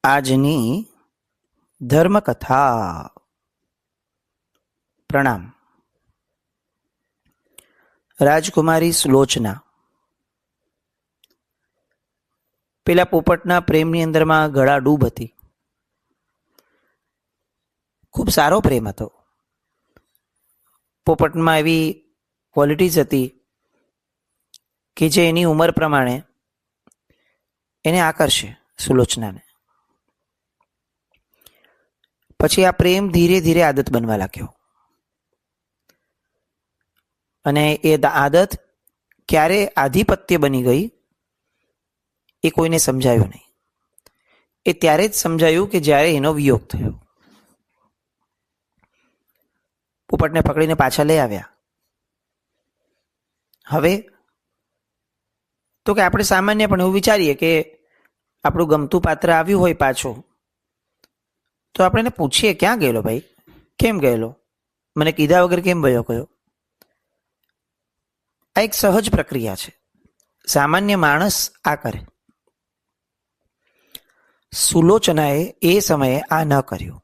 આજની ધર્મકથા. પ્રણામ. રાજકુમારી સુલોચના. પેલા પોપટના પ્રેમની અંદરમાં ગળા ડૂબ હતી. ખૂબ સારો પ્રેમ હતો. પોપટમાં એવી ક્વોલિટીઝ હતી કે જે એની ઉંમર પ્રમાણે એને આકર્ષે સુલોચનાને. પછી આ પ્રેમ ધીરે ધીરે આદત બનવા લાગ્યો અને એ આદત ક્યારે આધિપત્ય બની ગઈ એ કોઈને સમજાયું નહીં. એ ત્યારે જ સમજાયું કે જ્યારે એનો વિયોગ થયો. પોપટને પકડીને પાછા લઈ આવ્યા. હવે તો કે આપણે સામાન્ય પણ એવું વિચારીએ કે આપણું ગમતું પાત્ર આવ્યું હોય પાછું તો આપણે એને પૂછીએ, ક્યાં ગયેલો ભાઈ, કેમ ગયેલો, મને કીધા વગર કેમ વયો ગયો. આ એક સહજ પ્રક્રિયા છે. સામાન્ય માણસ આ કરે. સુલોચનાએ એ સમયે આ ન કર્યું.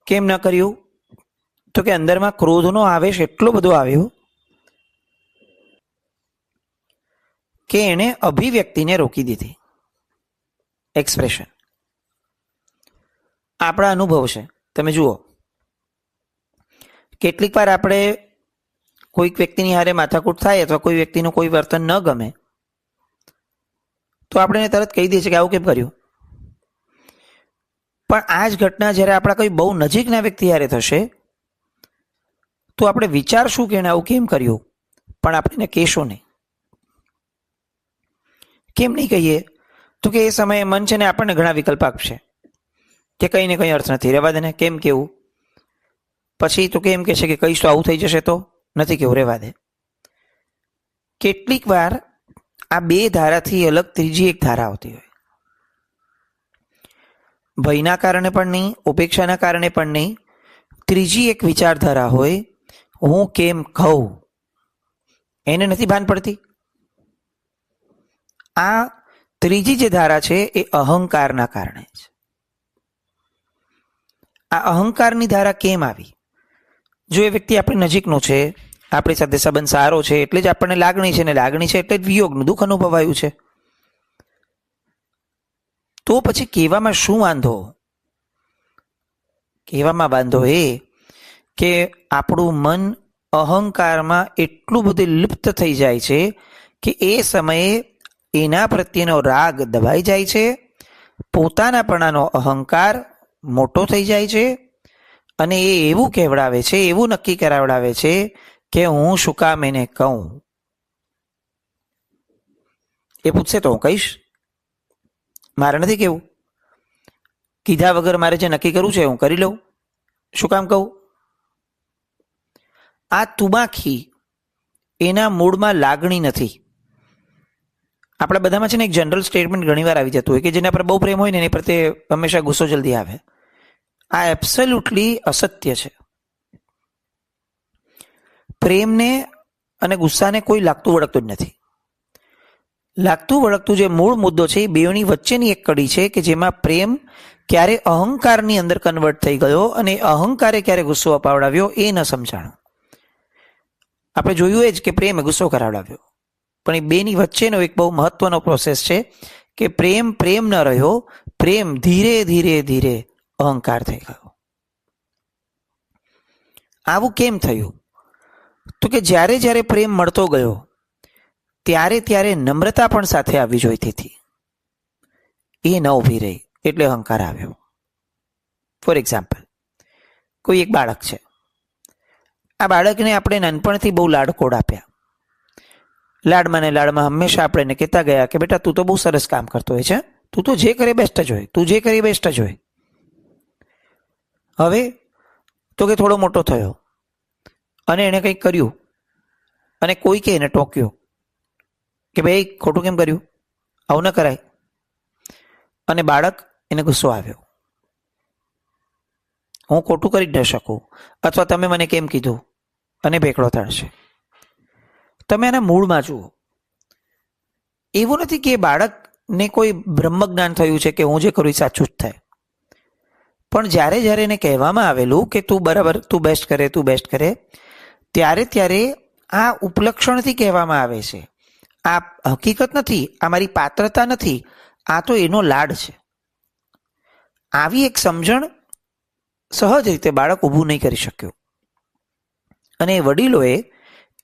કેમ ન કર્યું? તો કે અંદરમાં ક્રોધનો આવેશ એટલો બધો આવ્યો કે એણે અભિવ્યક્તિને રોકી દીધી. એક્સપ્રેશન. આપણા અનુભવ છે. તમે જુઓ, કેટલીક વાર આપણે કોઈક વ્યક્તિની હારે માથાકૂટ થાય અથવા કોઈ વ્યક્તિનું કોઈ વર્તન ન ગમે તો આપણે એને તરત કહી દઈએ છીએ કે આવું કેમ કર્યું. પણ આ જ ઘટના જ્યારે આપણા કોઈ બહુ નજીકના વ્યક્તિ હારે થશે તો આપણે વિચારશું કે એને આવું કેમ કર્યું, પણ આપણે એને કહેશું નહીં. કેમ નહીં કહીએ? તો કે એ સમયે મન છે ને આપણને ઘણા વિકલ્પ આપશે કે કંઈ ને કંઈ અર્થ નથી, રહેવા દે ને, કેમ કેવું. પછી તો કેમ કહે છે કે કહીશ તો આવું થઈ જશે, તો નથી કેવું, રહેવા દે. કેટલીક વાર આ બે ધારાથી અલગ ત્રીજી એક ધારા આવતી હોય. ભયના કારણે પણ નહીં, ઉપેક્ષાના કારણે પણ નહીં, ત્રીજી એક વિચારધારા હોય, હું કેમ કહું. એને નથી ભાન પડતી. આ ત્રીજી જે ધારા છે એ અહંકારના કારણે છે. આ અહંકારની ધારા કેમ આવી? જો એ વ્યક્તિ આપણી નજીકનો છે, આપણી સાથે સંબંધ સારો છે એટલે જ આપણને લાગણી છે, ને લાગણી છે એટલે જ વિયોગનું દુઃખ અનુભવાયું છે. તો પછી કહેવામાં શું વાંધો? કહેવામાં વાંધો એ કે આપણું મન અહંકારમાં એટલું બધું લિપ્ત થઈ જાય છે કે એ સમયે એના પ્રત્યેનો રાગ દબાઈ જાય છે, પોતાનાપણાનો અહંકાર મોટો થઈ જાય છે અને એ એવું કહેવડાવે છે, એવું નક્કી કરાવડાવે છે કે હું શું કામ એને કહું. એ પૂછશે તો હું કહીશ, મારે નથી કહેવું. કીધા વગર મારે જે નક્કી કરવું છે હું કરી લઉં, શું કામ કહું. આ તુમાખી એના મૂળમાં લાગણી નથી. આપણા બધામાં છે ને એક જનરલ સ્ટેટમેન્ટ ઘણીવાર આવી જતું હોય કે જેના પર બહુ પ્રેમ હોય ને એની પ્રત્યે હંમેશા ગુસ્સો જલ્દી આવે. આ એબ્સોલ્યુટલી અસત્ય છે. પ્રેમને અને ગુસ્સાને કોઈ લાગતું વળગતું જ નથી. લાગતું વળગતું જે મૂળ મુદ્દો છે એ બેઓની વચ્ચેની એક કડી છે કે જેમાં પ્રેમ ક્યારે અહંકારની અંદર કન્વર્ટ થઈ ગયો અને અહંકારે ક્યારે ગુસ્સો અપાવડાવ્યો એ ન સમજાણું. આપણે જોયું એ જ કે પ્રેમે ગુસ્સો કરાવડાવ્યો, પણ એ બેની વચ્ચેનો એક બહુ મહત્વનો પ્રોસેસ છે કે પ્રેમ ન રહ્યો, પ્રેમ ધીરે ધીરે ધીરે અહંકાર થઈ ગયો. આવું કેમ થયું? તો કે જ્યારે જ્યારે પ્રેમ મળતો ગયો ત્યારે ત્યારે નમ્રતા પણ સાથે આવવી જોઈતી હતી. એ ન ઊભી રહી એટલે અહંકાર આવ્યો. ફોર એક્ઝામ્પલ, કોઈ એક બાળક છે. આ બાળકને આપણે નાનપણથી બહુ લાડકોડ આપ્યા. લાડમાં ને લાડમાં હંમેશા આપણે એને કહેતા ગયા કે બેટા તું તો બહુ સરસ કામ કરતો હોય છે, તું તો જે કરે બેસ્ટ જ હોય, તું જે કરી બેસ્ટ જ હોય. હવે તો કે થોડો મોટો થયો અને એણે કંઈક કર્યું અને કોઈ કે એને ટોક્યો કે ભાઈ ખોટું કેમ કર્યું, આવું ન કરાય. અને બાળક એને ગુસ્સો આવ્યો, હું ખોટું કરી જ ન શકું, અથવા તમે મને કેમ કીધું, અને ભેકડો થશે. તમે એના મૂળમાં જુઓ. એવું નથી કે બાળક ને કોઈ બ્રહ્મ જ્ઞાન થયું છે કે હું જે કરું એ સાચું જ થાય. પણ જ્યારે જ્યારે એને કહેવામાં આવેલું કે તું બરાબર, તું બેસ્ટ કરે, ત્યારે આ ઉપલક્ષણથી કહેવામાં આવે છે. આ હકીકત નથી, આ મારી પાત્રતા નથી, આ તો એનો લાડ છે. આવી એક સમજણ સહજ રીતે બાળક ઊભું નહીં કરી શક્યો, અને વડીલોએ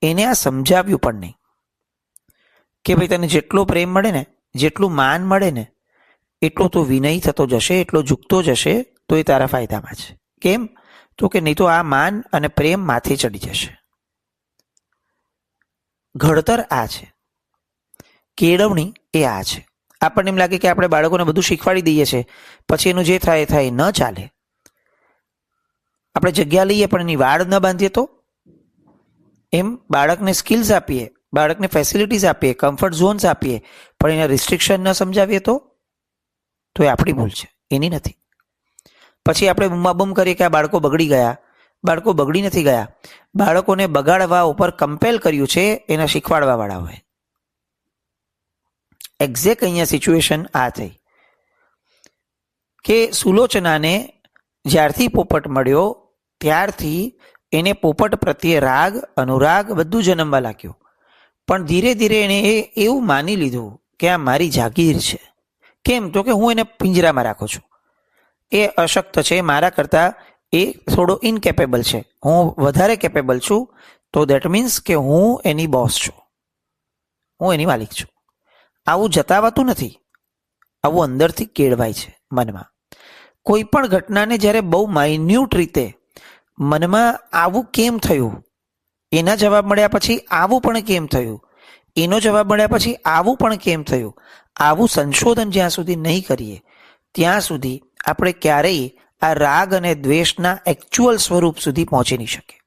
એને આ સમજાવ્યું પણ નહીં કે ભાઈ તને જેટલો પ્રેમ મળે ને, જેટલું માન મળે ને, એટલો તો વિનયી થતો જશે, એટલો ઝૂકતો જશે તો એ તારા ફાયદામાં છે. કેમ? તો કે નહીં તો આ માન અને પ્રેમ માથે ચડી જશે. ઘડતર આ છે, કેળવણી એ આ છે. આપણને એમ લાગે કે આપણે બાળકોને બધું શીખવાડી દઈએ છીએ, પછી એનું જે થાય એ થાય. ન ચાલે. આપણે જગ્યા લઈએ પણ એની વાડ ન બાંધીએ તો, એમ બાળકને સ્કિલ્સ આપીએ, બાળકને ફેસિલિટીઝ આપીએ, કમ્ફર્ટ ઝોન્સ આપીએ, પણ એના રિસ્ટ્રિક્શન ન સમજાવીએ તો એ આપણી ભૂલ છે, એની નથી. પછી આપણે બૂમાબૂમ કરીએ કે આ બાળકો બગડી ગયા. બાળકો બગડી નથી ગયા. બાળકોને બગાડવા ઉપર કમ્પેલ કર્યું છે એના શીખવાડવા વાળા હોય. એક્ઝેક્ટ અહીંયા સિચ્યુએશન આ થઈ કે સુલોચનાને જ્યારથી પોપટ મળ્યો ત્યારથી એને પોપટ પ્રત્યે રાગ, અનુરાગ બધું જન્મવા લાગ્યું. પણ ધીરે ધીરે એણે એવું માની લીધું કે આ મારી જાગીર છે. કેમ? તો કે હું એને પિંજરામાં રાખું છું, એ અશક્ત છે, મારા કરતાં એ થોડો ઇનકેપેબલ છે, હું વધારે કેપેબલ છું, તો દેટ મીન્સ કે હું એની બોસ છું, હું એની માલિક છું. આવું જતાવાતું નથી, આવું અંદરથી કેળવાય છે મનમાં. કોઈ પણ ઘટનાને જ્યારે બહુ માઇન્યુટ રીતે મનમાં આવું કેમ થયું, એના જવાબ મળ્યા પછી આવું પણ કેમ થયું, એનો જવાબ મળ્યા પછી આવું પણ કેમ થયું, આવું સંશોધન જ્યાં સુધી નહીં કરીએ ત્યાં સુધી આપણે ક્યારેય આ રાગ અને દ્વેષના એકચ્યુઅલ સ્વરૂપ સુધી પહોંચી નહીં શકીએ.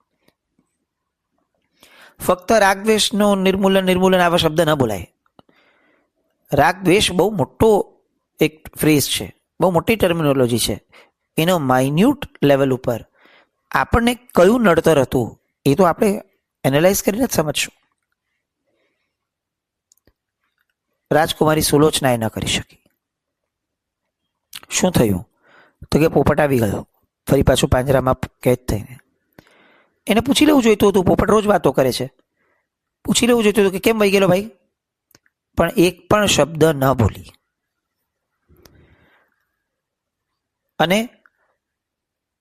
ફક્ત રાગ દ્વેષનો નિર્મૂલન આવા શબ્દ ન બોલાય. રાગ દ્વેષ બહુ મોટો એક ફ્રેઝ છે, બહુ મોટી ટર્મિનોલોજી છે. એનો માઇન્યુટ લેવલ ઉપર આપણને કયું નડતર હતું એ તો આપણે એનાલાઇઝ કરીને જ સમજશું. રાજકુમારી સુલોચના એ ન કરી શકી. શું થયું? તો કે પોપટ આવી ગયો ફરી પાછું પાંજરામાં કેદ થઈને. એને પૂછી લેવું જોઈતું હતું, પોપટ રોજ વાતો કરે છે, પૂછી લેવું જોઈતું હતું કે કેમ વહી ગયેલો ભાઈ, પણ એક પણ શબ્દ ન બોલી. અને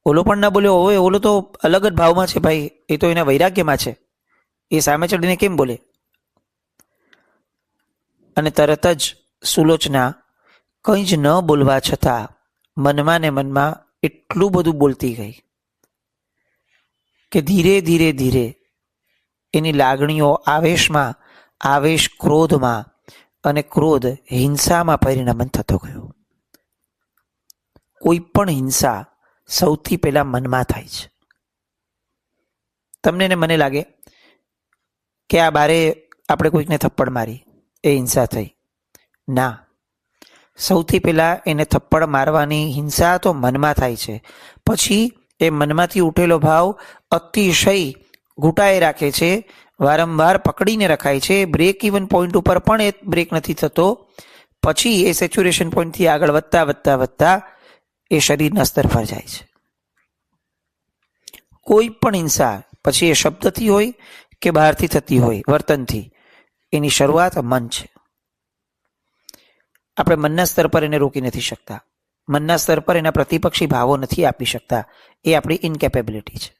ઓલો પણ ના બોલ્યો. હવે ઓલો તો અલગ જ ભાવમાં છે ભાઈ, એ તો એના વૈરાગ્યમાં છે, એ સામે ચડીને કેમ બોલે? અને તરત જ સુલોચના કંઈ જ ન બોલવા છતાં મનમાં ને મનમાં એટલું બધું બોલતી ગઈ કે ધીરે ધીરે ધીરે એની લાગણીઓ આવેશમાં, આવેશ ક્રોધમાં, અને ક્રોધ હિંસામાં પરિણમન થતો ગયો. કોઈ પણ હિંસા સૌથી પહેલા મનમાં થાય છે. તમને ને મને લાગે કે આ બારે આપણે કોઈકને થપ્પડ મારી, એ હિંસા થઈ. ના, સૌથી પહેલા એને થપ્પડ મારવાની હિંસા તો મનમાં થાય છે. પછી એ મનમાંથી ઉઠેલો ભાવ અતિશય ઘૂંટાઈ રાખે છે, વારંવાર પકડીને રખાય છે. બ્રેક ઇવન પોઈન્ટ ઉપર પણ એ બ્રેક નથી થતો. પછી એ સેચ્યુરેશન પોઈન્ટથી આગળ વધતા વધતા વધતા એ શરીરના સ્તર પર જાય છે. કોઈ પણ હિંસા પછી એ શબ્દથી હોય કે બહારથી થતી હોય, વર્તનથી, એની શરૂઆત મન છે. આપણે મનના સ્તર પર એને રોકી નથી શકતા, મનના સ્તર પર એના પ્રતિપક્ષી ભાવો નથી આપી શકતા. એ આપણી ઇનકેપેબિલિટી છે.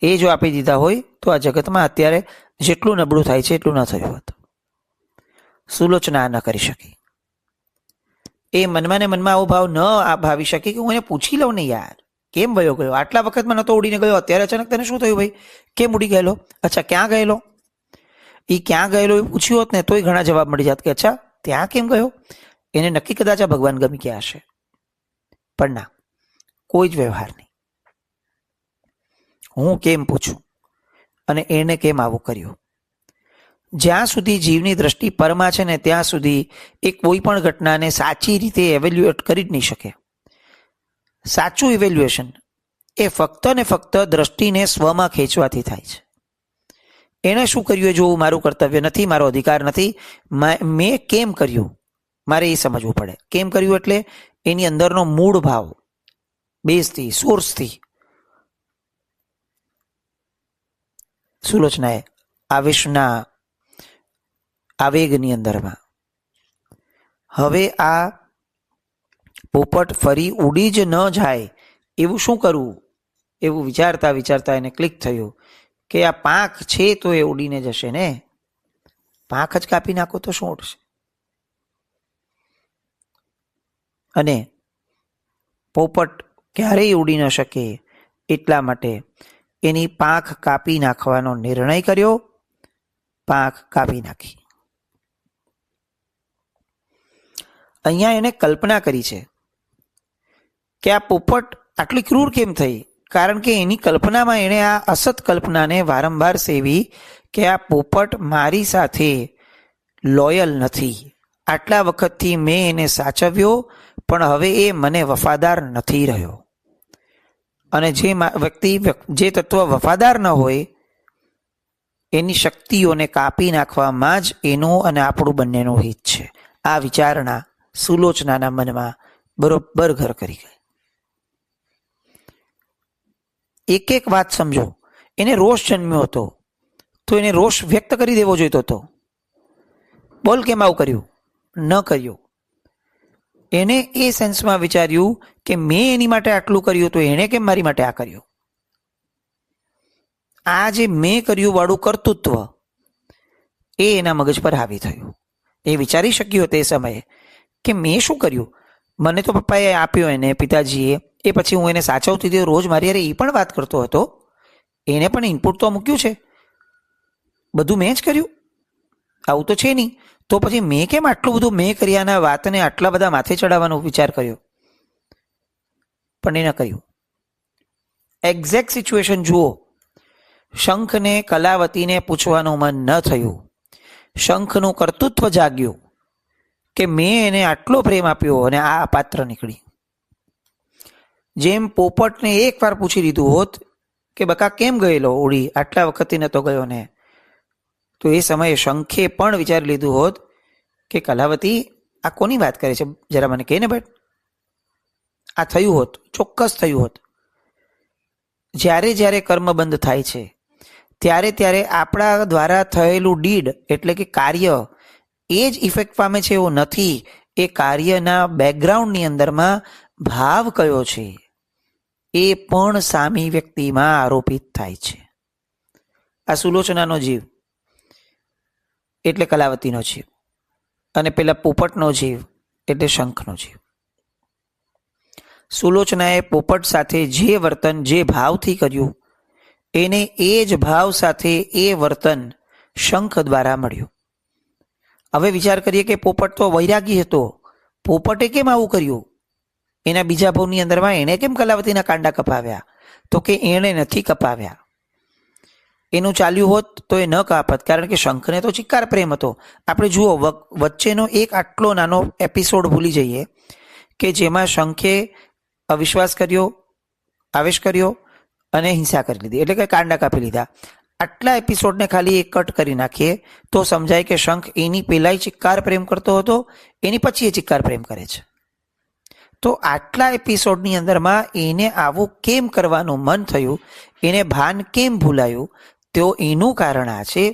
એ જો આપી દીધા હોય તો આ જગતમાં અત્યારે જેટલું નબળું થાય છે એટલું ન થયું હતું. સુલોચના ન કરી શકી. એ મનમાં ને મનમાં આવો ભાવ ન ભાવી શકે કે હું એને પૂછી લઉં ને યાર, કેમ વયો ગયો? આટલા વખતમાં નતો ઉડીને ગયો, અત્યારે અચાનક તને શું થયું ભાઈ? કેમ ઉડી ગયેલો? અચ્છા, ક્યાં ગયેલો? એ ક્યાં ગયેલો એ પૂછ્યું હોત ને તોય ઘણા જવાબ મળી જાત કે અચ્છા ત્યાં કેમ ગયો? એને નક્કી કદાચ આ ભગવાન ગમી ગયા હશે. પણ ના, કોઈ જ વ્યવહાર નહીં. હું કેમ પૂછું અને એને કેમ આવું કર્યું? જ્યાં સુધી જીવની દ્રષ્ટિ પરમાં છે ને ત્યાં સુધી એ કોઈ પણ ઘટનાને સાચી રીતે એવેલ્યુએટ કરી જ નહીં શકે. સાચું ઇવેલ્યુએશન એ ફક્ત ને ફક્ત દ્રષ્ટિને સ્વમાં ખેંચવાથી થાય છે. એણે શું કર્યું એ જોવું મારું કર્તવ્ય નથી, મારો અધિકાર નથી. મેં કેમ કર્યું મારે એ સમજવું પડે. કેમ કર્યું એટલે એની અંદરનો મૂળ ભાવ, બેઝથી, સોર્સથી. સુલોચનાએ આવેશના આવેગની અંદરમાં હવે આ પોપટ ફરી ઉડી જ ન જાય એવું શું કરવું, એવું વિચારતા વિચારતા એને ક્લિક થયું કે આ પાંખ છે તો એ ઉડીને જશે ને, પાંખ જ કાપી નાખો તો શું ઉડશે. અને પોપટ ક્યારેય ઉડી ન શકે એટલા માટે એની પાંખ કાપી નાખવાનો નિર્ણય કર્યો. પાંખ કાપી નાખી. અહીંયા એને કલ્પના કરી છે કે આ પોપટ આટલી ક્રૂર કેમ થઈ, કારણ કે એની કલ્પનામાં એણે આ અસત કલ્પનાને વારંવાર સેવી કે આ પોપટ મારી સાથે લોયલ નથી. આટલા વખતથી મેં એને સાચવ્યો પણ હવે એ મને વફાદાર નથી રહ્યો. અને જે વ્યક્તિ, જે તત્વ વફાદાર ન હોય એની શક્તિઓને કાપી નાખવામાં જ એનું અને આપણું બંનેનું હિત છે. આ વિચારણા સુલોચનાના મનમાં બરોબર ઘર કરી ગઈ. એક એક વાત સમજો. એને રોષ જન્મ્યો હતો તો એને રોષ વ્યક્ત કરી દેવો જોઈતો હતો. બોલ કેમ આવું કર્યું? ન કર્યું. એને એ સેન્સમાં વિચાર્યું કે મેં એની માટે આટલું કર્યું તો એણે કેમ મારી માટે આ કર્યું. આ જે મેં કર્યું વાળું કર્તૃત્વ એ એના મગજ પર હાવી થયું. એ વિચારી શક્યો તે સમયે કે મેં શું કર્યું, મને તો પપ્પાએ આપ્યો એને, પિતાજીએ, એ પછી હું એને સાચવતી હતી, રોજ મારી યારે એ પણ વાત કરતો હતો, એને પણ ઇનપુટ તો મૂક્યું છે, બધું મેં જ કર્યું, આવું તો છે નહીં. તો પછી મેં કેમ આટલું બધું મેં કર્યાના વાતને આટલા બધા માથે ચડાવવાનો વિચાર કર્યો? પણ એ ન કર્યું. એક્ઝેક્ટ સિચ્યુએશન જુઓ. શંખને કલાવતીને પૂછવાનું મન ન થયું. શંખનું કર્તૃત્વ જાગ્યું કે મેં એને આટલો પ્રેમ આપ્યો અને આ પાત્ર નીકળી. જેમ પોપટને એક વાર પૂછી લીધું હોત કે બકા કેમ ગયેલો ઉડી, આટલા વખતથી નતો ગયો ને, તો એ સમયે શંખે પણ વિચારી લીધું હોત કે કલાવતી આ કોની વાત કરે છે, જરા મને કહે ને બેટ. આ થયું હોત, ચોક્કસ થયું હોત. જ્યારે જ્યારે કર્મબંધ થાય છે ત્યારે ત્યારે આપણા દ્વારા થયેલું ડીડ એટલે કે કાર્ય એ જ ઇફેક્ટ પામે છે એવું નથી. એ કાર્યના બેકગ્રાઉન્ડની અંદરમાં ભાવ કયો છે એ પણ સામી વ્યક્તિમાં આરોપિત થાય છે. આ સુલોચનાનો જીવ એટલે કલાવતીનો જીવ, અને પેલા પોપટનો જીવ એટલે શંખનો જીવ. સુલોચનાએ પોપટ સાથે જે વર્તન જે ભાવથી કર્યું એને એ જ ભાવ સાથે એ વર્તન શંખ દ્વારા મળ્યું. હવે વિચાર કરીએ કે પોપટ તો વૈરાગી હતો, પોપટે કેમ આવું કર્યું? એના બીજા ભાવની અંદરમાં એણે કેમ કલાવતીના કાંડા કપાવ્યા? તો કે એણે નથી કપાવ્યા. એનું ચાલ્યું હોત તો એ ન કાપત, કારણ કે શંખને તો ચિક્કાર પ્રેમ હતો. આપણે જુઓ વચ્ચેનો એક આટલો નાનો એપિસોડ ભૂલી જઈએ કે જેમાં શંખે અવિશ્વાસ કર્યો, આવેશ કર્યો અને હિંસા કરી લીધી, એટલે કે કાંડા કાપી લીધા. આટલા એપિસોડને ખાલી એક કટ કરી નાખીએ તો સમજાય કે શંખ એની પહેલાંય ચિક્કાર પ્રેમ કરતો હતો, એની પછી એ ચિક્કાર પ્રેમ કરે છે. તો આટલા એપિસોડની અંદરમાં એને આવું કેમ કરવાનું મન થયું, એને ભાન કેમ ભૂલાયું? તો એનું કારણ આ છે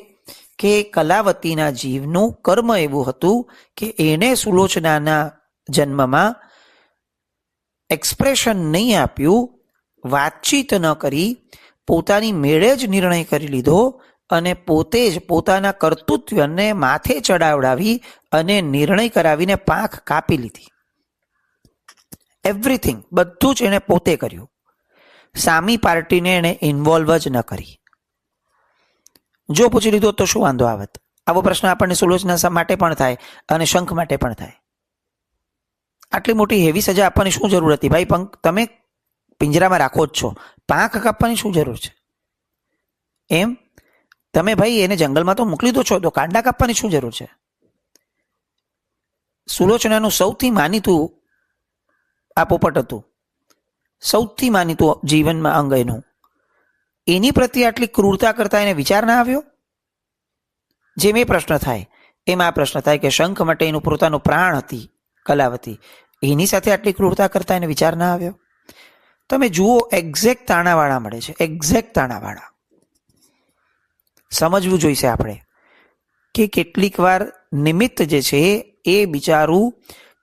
કે કલાવતીના જીવનું કર્મ એવું હતું કે એને સુલોચનાના જન્મમાં એક્સપ્રેશન નહીં આપ્યું, વાતચીત ન કરી, પોતાની મેળે જ નિર્ણય કરી લીધો અને પોતે જ પોતાના કર્તૃત્વને માથે ચડાવડાવી અને નિર્ણય કરાવીને પાંખ કાપી લીધી. એવરીથિંગ, બધું જ એણે પોતે કર્યું. સામી પાર્ટીને એણે ઇન્વોલ્વ જ ન કરી. જો પૂછી લીધું તો શું વાંધો આવત? આવો પ્રશ્ન આપણને સુલોચના માટે પણ થાય અને શંખ માટે પણ થાય. આટલી મોટી હેવી સજા આપવાની શું જરૂર હતી? ભાઈ તમે પિંજરામાં રાખો જ છો, પાંખ કાપવાની શું જરૂર છે? એમ તમે ભાઈ એને જંગલમાં તો મોકલી દો છો, તો કાંડા કાપવાની શું જરૂર છે? સુલોચનાનું સૌથી માનીતું આ પોપટ હતું, સૌથી માનીતું જીવનમાં અંગ એનું. એની પ્રત્યે આટલી ક્રૂરતા કરતા એને વિચાર ના આવ્યો? જેમ એ પ્રશ્ન થાય એમ આ પ્રશ્ન થાય કે શંખ માટે એનું પોતાનું પ્રાણ હતી કલાવતી, એની સાથે આટલી ક્રૂરતા કરતા એને વિચાર ના આવ્યો? તમે જુઓ, એક્ઝેક્ટ તાણાવાળા મળે છે, એક્ઝેક્ટ તાણાવાળા. સમજવું જોઈશે આપણે કે કેટલીક વાર નિમિત્ત જે છે એ બિચારું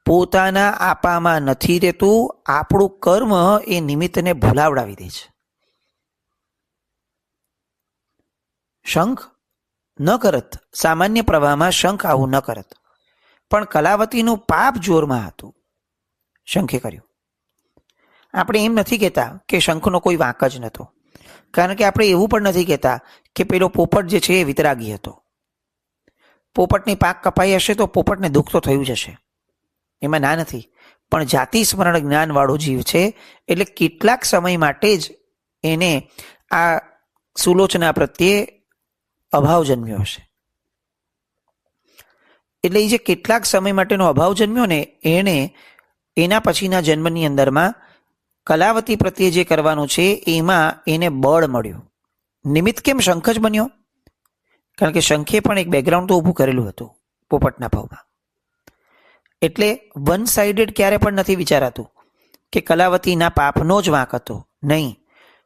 પોતાના આપામાં નથી રહેતું, આપણું કર્મ એ નિમિત્તને ભૂલાવડાવી દે છે. શંખ ન કરત, સામાન્ય પ્રવાહમાં શંખ આવું ન કરત, પણ કલાવતીનું પાપ જોરમાં હતું, શંખે કર્યું. આપણે એમ નથી કહેતા કે શંખનો કોઈ વાંક જ નહોતો, કારણ કે આપણે એવું પણ નથી કહેતા કે પેલો પોપટ જે છે એ વિતરાગી હતો. પોપટની પાંખ કપાઈ હશે તો પોપટને દુઃખ તો થયું જ હશે, એમાં ના નથી. પણ જાતિ સ્મરણ જ્ઞાનવાળો જીવ છે એટલે કેટલાક સમય માટે જ એને આ સુલોચના પ્રત્યે અભાવ જન્મ્યો હશે. એટલે એ જે કેટલાક સમય માટેનો અભાવ જન્મ્યો ને, એણે એના પછીના જન્મની અંદરમાં કલાવતી પ્રત્યે જે કરવાનું છે એમાં એને બળ મળ્યું. નિમિત્ત કેમ શંખ જ બન્યો? કારણ કે શંખે પણ એક બેકગ્રાઉન્ડ તો ઊભું કરેલું હતું પોપટના ભાવમાં. એટલે વન સાઇડેડ ક્યારે પણ નથી વિચારાતું કે કલાવતીના પાપનો જ વાંક હતો. નહીં,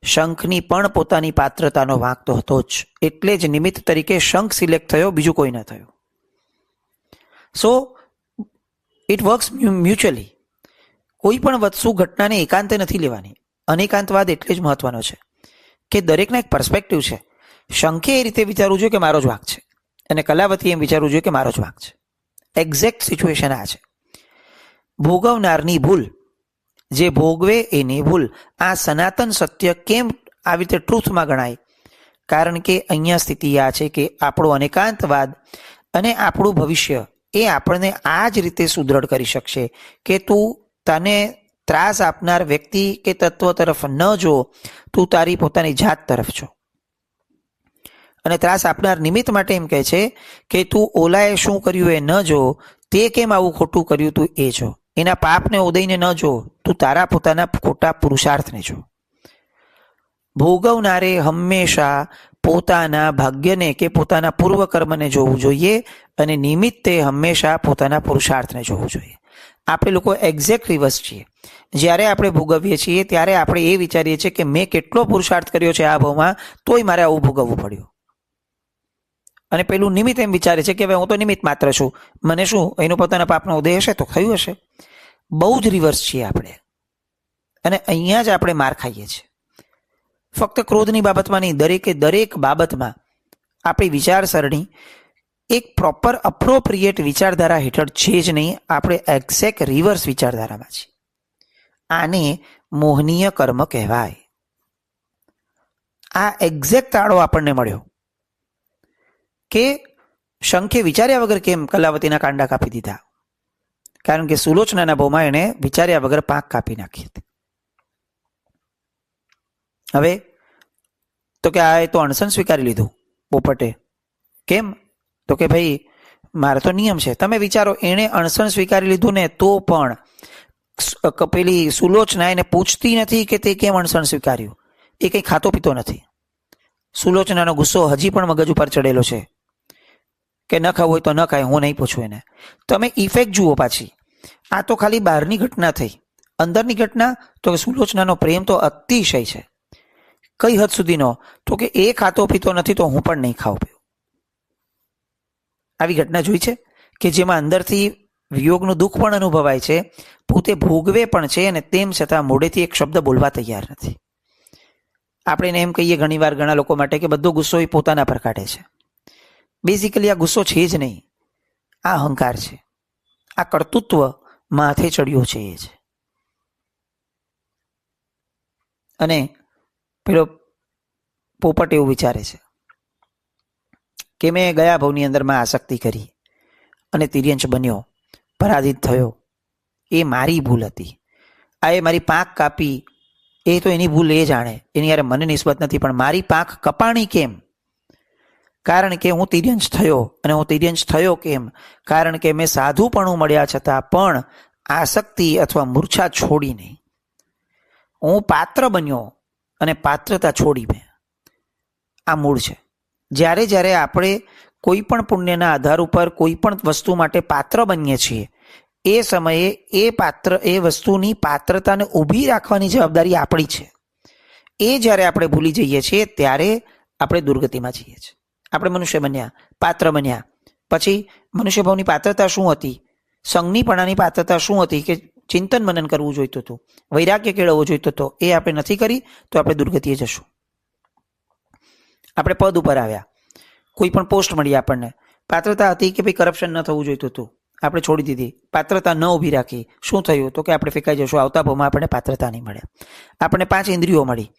શંખની પણ પોતાની પાત્રતાનો વાંક તો હતો જ. એટલે જ નિમિત્ત તરીકે શંખ સિલેક્ટ થયો, બીજું કોઈ ન થયું. So it works mutually. કોઈ પણ વસ્તુ ઘટનાને એકાંતે નથી લેવાની. અનેકાંતવાદ એટલે જ મહત્વનો છે કે દરેકના એક પર્સપેક્ટિવ છે. શંખે એ રીતે વિચારવું જોઈએ કે મારો જ વાંક છે, અને કલાવતી એમ વિચારવું જોઈએ કે મારો જ વાંક છે. એક્ઝેક્ટ સિચ્યુએશન આ છે. ભોગવનારની ભૂલ, જે ભોગવે એની ભૂલ. આ સનાતન સત્ય કેમ આવી રીતે ટ્રુથમાં ગણાય? કારણ કે અહીંયા સ્થિતિ આ છે કે આપણો અનેકાંતવાદ અને આપણું ભવિષ્ય એ આપણને આ જ રીતે સુદૃઢ કરી શકશે કે તું તને ત્રાસ આપનાર વ્યક્તિ કે તત્વ તરફ ન જો, તું તારી પોતાની જાત તરફ જો. અને ત્રાસ આપનાર નિમિત્ત માટે એમ કહે છે કે તું ઓલાએ શું કર્યું એ ન જો, તે કેમ આવું ખોટું કર્યું તું એ જો. એના પાપને ઉદયને ન જો, તું તારા પોતાના ખોટા પુરુષાર્થને જો. ભોગવનારે હંમેશા પોતાના ભાગ્યને કે પોતાના પૂર્વકર્મને જોવું જોઈએ, અને નિમિત્તે હંમેશા પોતાના પુરુષાર્થને જોવું જોઈએ. આપણે લોકો એક્ઝેક્ટ રિવર્સ છીએ. જ્યારે આપણે ભોગવીએ છીએ ત્યારે આપણે એ વિચારીએ છીએ કે મેં કેટલો પુરુષાર્થ કર્યો છે આ ભાવમાં, તોય મારે આવું ભોગવવું પડ્યું. અને પેલું નિમિત્ત એમ વિચારે છે કે હવે હું તો નિમિત્ત માત્ર છું, મને શું એનું પોતાના પાપનો ઉદય હશે તો થયું હશે. બહુ જ રિવર્સ છીએ આપણે, અને અહીંયા જ આપણે માર ખાઈએ છીએ. ફક્ત ક્રોધની બાબતમાં નહીં, દરેક બાબતમાં આપણી વિચારસરણી એક પ્રોપર અપ્રોપ્રિએટ વિચારધારા હેઠળ છે જ નહીં. આપણે એક્ઝેક્ટ રિવર્સ વિચારધારામાં છીએ. આને મોહનીય કર્મ કહેવાય. આ એક્ઝેક્ટ તાળો આપણને મળ્યો કે શંખે વિચાર્યા વગર કેમ કલાવતીના કાંડા કાપી દીધા? કારણ કે સુલોચનાના ભાવમાં એણે વિચાર્યા વગર પાંખ કાપી નાખી હતી. હવે તો કે આ તો અણસન સ્વીકારી લીધું પોપટે. કેમ? તો કે ભાઈ મારે તો નિયમ છે. તમે વિચારો, એણે અણસન સ્વીકારી લીધું ને તો પણ પેલી સુલોચના એને પૂછતી નથી કે તે કેમ અણસન સ્વીકાર્યું. એ કંઈ ખાતો પીતો નથી. સુલોચનાનો ગુસ્સો હજી પણ મગજ ઉપર ચડેલો છે કે ન ખાવું હોય તો ન ખાય, હું નહીં પૂછું એને. તમે ઇફેક્ટ જુઓ પાછી. આ તો ખાલી બહારની ઘટના થઈ. અંદરની ઘટના તો કે સુલોચનાનો પ્રેમ તો અતિશય છે. કઈ હદ સુધીનો? તો કે એ ખાતો પીતો નથી તો હું પણ નહીં ખાઉં પીવું. આવી ઘટના જોઈ છે કે જેમાં અંદરથી વિયોગનું દુઃખ પણ અનુભવાય છે, પોતે ભોગવે પણ છે, અને તેમ છતાં મોઢેથી એક શબ્દ બોલવા તૈયાર નથી. આપણે એને એમ કહીએ ઘણીવાર ઘણા લોકો માટે કે બધો ગુસ્સો એ પોતાના પર કાઢે છે. બેઝિકલી આ ગુસ્સો છે જ નહીં, આ અહંકાર છે. આ કર્તૃત્વ માથે ચડ્યો છે એ છે. અને પેલો પોપટ એવું વિચારે છે કે મેં ગયા ભાવની અંદરમાં આસક્તિ કરી અને તિર્યંશ બન્યો, પરાજિત થયો. એ મારી ભૂલ હતી. આ એ મારી પાંખ કાપી એ તો એની ભૂલ એ જાણે, એની યારે મને નિસ્બત નથી. પણ મારી પાંખ કપાણી કેમ? કારણ કે હું તિર્યંશ થયો. અને હું તિર્યંશ થયો કેમ? કારણ કે મેં સાધુપણું મળ્યા છતાં પણ આસક્તિ અથવા મૂર્છા છોડી નહીં. હું પાત્ર બન્યો અને પાત્રતા છોડી મેં. આ મૂળ છે. જ્યારે આપણે કોઈ પણ પુણ્યના આધાર ઉપર કોઈ પણ વસ્તુ માટે પાત્ર બનીએ છીએ, એ સમયે એ વસ્તુની પાત્રતાને ઊભી રાખવાની જવાબદારી આપણી છે. એ જ્યારે આપણે ભૂલી જઈએ છીએ ત્યારે આપણે દુર્ગતિમાં જઈએ છીએ. આપણે મનુષ્ય બન્યા, પાત્ર બન્યા, પછી મનુષ્ય ભાવની પાત્રતા શું હતી, સંજ્ઞીપણાની પાત્રતા શું હતી કે ચિંતન મનન કરવું જોઈતું હતું, વૈરાગ્ય કેળવવો જોઈતો હતો, એ આપણે નથી કરી તો આપણે દુર્ગતિએ જશું. આપણે પદ ઉપર આવ્યા, કોઈ પણ પોસ્ટ મળી આપણને, પાત્રતા હતી કે ભાઈ કરપ્શન ન થવું જોઈતું હતું, આપણે છોડી દીધી, પાત્રતા ન ઊભી રાખી, શું થયું તો કે આપણે ફેંકાઈ જશું, આવતા ભાવમાં આપણને પાત્રતા નહીં મળે. આપણને 5 ઇન્દ્રિયો મળી,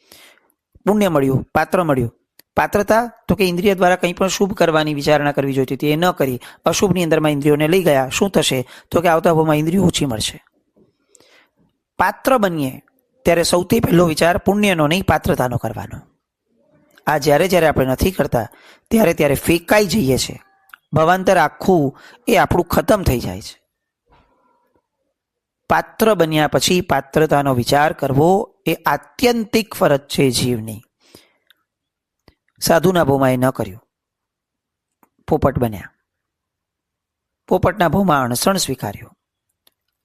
પુણ્ય મળ્યું, પાત્ર મળ્યું. પાત્રતા તો કે ઇન્દ્રિય દ્વારા કંઈ પણ શુભ કરવાની વિચારણા કરવી જોઈતી હતી, એ ન કરી, અશુભની અંદરમાં ઇન્દ્રિયોને લઈ ગયા. શું થશે તો કે આવતા ભાવમાં ઇન્દ્રિયો ઓછી મળશે. પાત્ર બનીએ ત્યારે સૌથી પહેલો વિચાર પુણ્યનો નહીં, પાત્રતાનો કરવાનો. આ જ્યારે જ્યારે આપણે નથી કરતા ત્યારે ત્યારે ફેંકાઈ જઈએ છીએ. ભવાંતર આખું એ આપણું ખતમ થઈ જાય છે. પાત્ર બન્યા પછી પાત્રતાનો વિચાર કરવો એ આત્યંતિક ફરજ છે જીવની. સાધુના ભાવમાં એ ન કર્યું, પોપટ બન્યા, પોપટના ભાવમાં અણસણ સ્વીકાર્યો,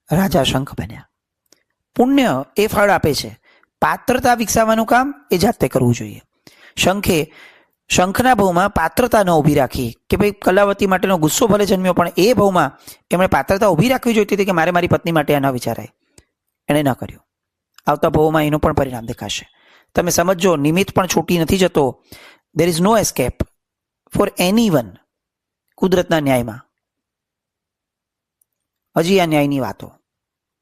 રાજા શંખ બન્યા. પુણ્ય એ ફળ આપે છે, પાત્રતા વિકસાવવાનું કામ એ જાતે કરવું જોઈએ. શંખના ભાવમાં પાત્રતા ન ઊભી રાખી કે ભાઈ કલાવતી માટેનો ગુસ્સો ભલે જન્મ્યો, પણ એ ભાવમાં એમણે પાત્રતા ઊભી રાખવી જોઈતી હતી કે મારે મારી પત્ની માટે આ ન વિચારાય. એણે ન કર્યું. આવતા ભાવમાં એનું પણ પરિણામ દેખાશે. તમે સમજો, નિમિત્ત પણ છૂટી નથી જતો. There is no escape for anyone કુદરતના ન્યાયમાં. હજી આ ન્યાયની વાતો,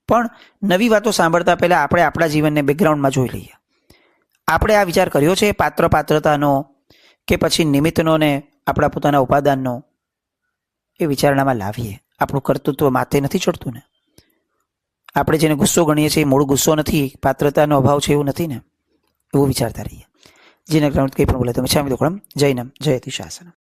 પણ નવી વાતો સાંભળતા પહેલા આપણે આપણા જીવનને બેકગ્રાઉન્ડમાં જોઈ લઈએ. આપણે આ વિચાર કર્યો છે પાત્રતાનો કે પછી નિમિત્તનો ને આપણા પોતાના ઉપાદાનનો? એ વિચારણામાં લાવીએ. આપણું કર્તૃત્વ માથે નથી ચડતું ને? આપણે જેને ગુસ્સો ગણીએ છીએ મૂળ ગુસ્સો નથી, પાત્રતાનો અભાવ છે એવું નથી ને? એવું વિચારતા રહીએ. જેને કંઈ પણ બોલે તમે છામી દોકડમ. જય નમ જય અતિ શાસન.